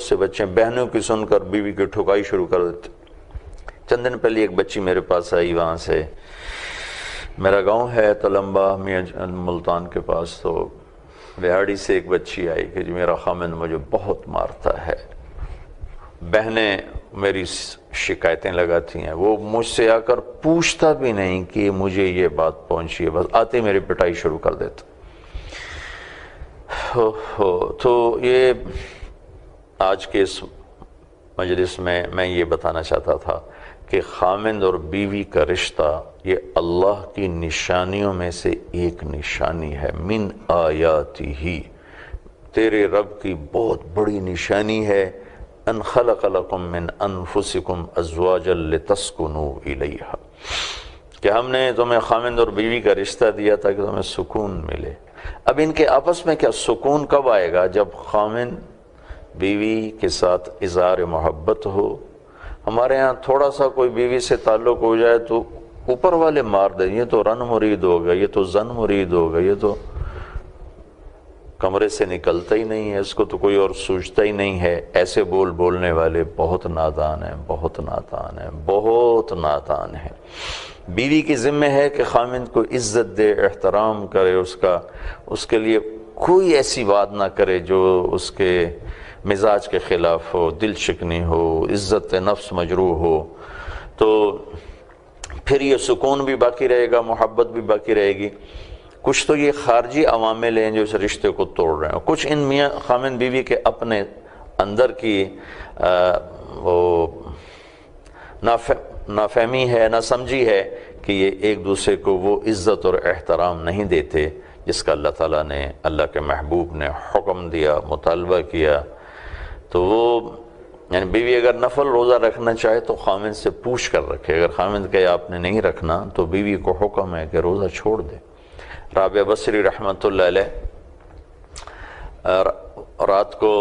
سے بچے بہنوں کی سن کر بیوی کی ٹھکائی شروع کر دیتے. چند دن پہلے ایک بچی میرے پاس آئی وہاں سے، میرا گاؤں ہے تلمبا میاں ملتان کے پاس، تو بہاڑی سے ایک بچی آئی کہ جی میرا خامند مجھے بہت مارتا ہے. بہنیں میری شکایتیں لگاتی ہیں، وہ مجھ سے آ کر پوچھتا بھی نہیں کہ مجھے یہ بات پہنچی ہے، بس آتے میری پٹائی شروع کر دیتا. تو یہ آج کے اس مجلس میں یہ بتانا چاہتا تھا کہ خامند اور بیوی کا رشتہ یہ اللہ کی نشانیوں میں سے ایک نشانی ہے. من آیاتی ہی، تیرے رب کی بہت بڑی نشانی ہے، ان خلق لکم من انفسکم ازواجا لتسکنوا الیہا، کہ ہم نے تمہیں خامند اور بیوی کا رشتہ دیا تاکہ تمہیں سکون ملے. اب ان کے آپس میں کیا سکون کب آئے گا؟ جب خامند بیوی کے ساتھ اظہار محبت ہو. ہمارے ہاں تھوڑا سا کوئی بیوی سے تعلق ہو جائے تو اوپر والے مار دیں، یہ تو رن مرید ہوگا، یہ تو زن مرید ہوگا، یہ تو کمرے سے نکلتا ہی نہیں ہے، اس کو تو کوئی اور سوچتا ہی نہیں ہے. ایسے بولنے والے بہت نادان ہیں، بہت نادان ہیں، بہت نادان ہیں. بیوی کی ذمہ ہے کہ خامند کو عزت دے، احترام کرے، اس کے لیے کوئی ایسی بات نہ کرے جو اس کے مزاج کے خلاف ہو، دل شکنی ہو، عزت نفس مجروح ہو. تو پھر یہ سکون بھی باقی رہے گا، محبت بھی باقی رہے گی. کچھ تو یہ خارجی عوامل ہیں جو اس رشتے کو توڑ رہے ہیں، کچھ ان میاں خامند بیوی کے اپنے اندر کی وہ نافہمی ہے، نہ سمجھی ہے کہ یہ ایک دوسرے کو وہ عزت اور احترام نہیں دیتے جس کا اللہ تعالیٰ نے، اللہ کے محبوب نے حکم دیا، مطالبہ کیا. تو وہ یعنی بیوی اگر نفل روزہ رکھنا چاہے تو خامند سے پوچھ کر رکھے. اگر خامند کہے آپ نے نہیں رکھنا تو بیوی کو حکم ہے کہ روزہ چھوڑ دے. رابعہ بصری رحمۃ اللہ علیہ رات کو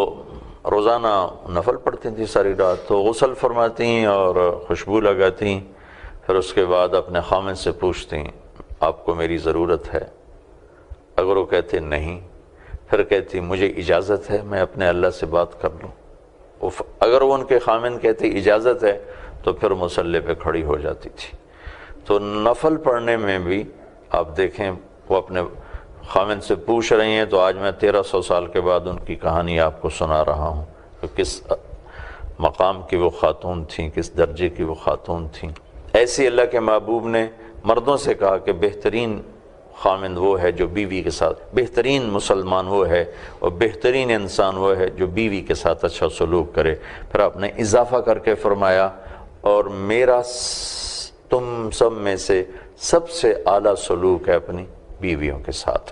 روزانہ نفل پڑھتی تھیں ساری رات، تو غسل فرماتی اور خوشبو لگاتی، پھر اس کے بعد اپنے خامند سے پوچھتی آپ کو میری ضرورت ہے؟ اگر وہ کہتے نہیں، پھر کہتی مجھے اجازت ہے میں اپنے اللہ سے بات کر لوں. اگر وہ ان کے خامند کہتے اجازت ہے تو پھر مصلی پہ کھڑی ہو جاتی تھی. تو نفل پڑھنے میں بھی آپ دیکھیں وہ اپنے خامند سے پوچھ رہی ہیں. تو آج میں 1300 سال کے بعد ان کی کہانی آپ کو سنا رہا ہوں کہ کس مقام کی وہ خاتون تھیں، کس درجے کی وہ خاتون تھیں. ایسی اللہ کے محبوب نے مردوں سے کہا کہ بہترین خامند وہ ہے جو بیوی کے ساتھ، بہترین مسلمان وہ ہے اور بہترین انسان وہ ہے جو بیوی کے ساتھ اچھا سلوک کرے. پھر آپ نے اضافہ کر کے فرمایا اور میرا تم سب میں سے سب سے اعلیٰ سلوک ہے اپنی بیویوں کے ساتھ.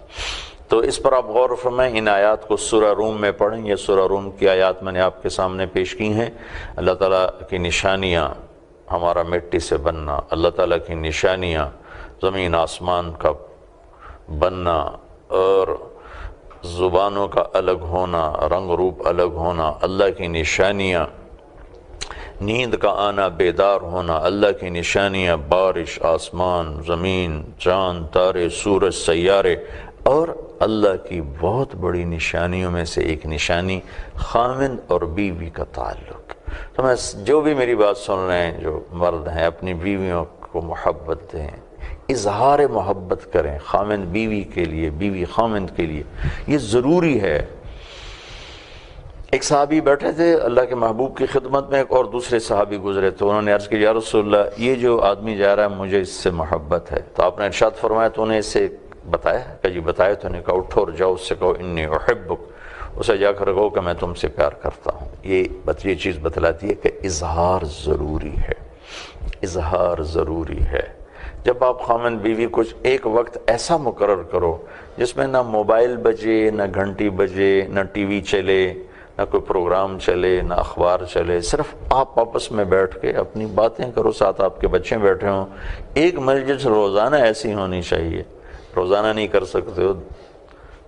تو اس پر آپ غور فرمائیں. ان آیات کو سورہ روم میں پڑھیں. یہ سورہ روم کی آیات میں نے آپ کے سامنے پیش کی ہیں. اللہ تعالیٰ کی نشانیاں، ہمارا مٹی سے بننا، اللہ تعالیٰ کی نشانیاں، زمین آسمان کا بننا اور زبانوں کا الگ ہونا، رنگ روپ الگ ہونا، اللہ کی نشانیاں، نیند کا آنا، بیدار ہونا، اللہ کی نشانیاں، بارش، آسمان، زمین، چاند، تارے، سورج، سیارے، اور اللہ کی بہت بڑی نشانیوں میں سے ایک نشانی خامند اور بیوی کا تعلق. تو میں جو بھی میری بات سن رہے ہیں، جو مرد ہیں، اپنی بیویوں کو محبت دیں، اظہار محبت کریں خامند بیوی کے لیے، بیوی خامند کے لیے. یہ ضروری ہے. ایک صحابی بیٹھے تھے اللہ کے محبوب کی خدمت میں، ایک اور دوسرے صحابی گزرے تھے. انہوں نے عرض کی یا رسول اللہ یہ جو آدمی جا رہا ہے مجھے اس سے محبت ہے. تو آپ نے ارشاد فرمایا تو انہیں اسے بتایا کہ جی بتایا. تو انہیں کہا اٹھو اور جاؤ اس سے کہو انی احبک، اسے جا کر کہو کہ میں تم سے پیار کرتا ہوں. یہ چیز بتلاتی ہے کہ اظہار ضروری ہے، اظہار ضروری ہے. جب آپ خامند بیوی کچھ ایک وقت ایسا مقرر کرو جس میں نہ موبائل بجے، نہ گھنٹی بجے، نہ ٹی وی چلے، نہ کوئی پروگرام چلے، نہ اخبار چلے، صرف آپ آپس میں بیٹھ کے اپنی باتیں کرو، ساتھ آپ کے بچے بیٹھے ہوں. ایک مجلس روزانہ ایسی ہونی چاہیے. روزانہ نہیں کر سکتے ہو،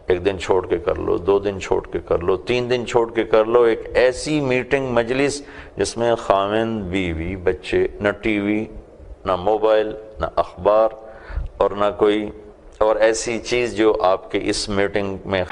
ایک دن چھوڑ کے کر لو، 2 دن چھوڑ کے کر لو، 3 دن چھوڑ کے کر لو. ایک ایسی میٹنگ مجلس جس میں خامند بیوی بچے، نہ ٹی وی، نہ موبائل، نہ اخبار، اور نہ کوئی اور ایسی چیز جو آپ کے اس میٹنگ میں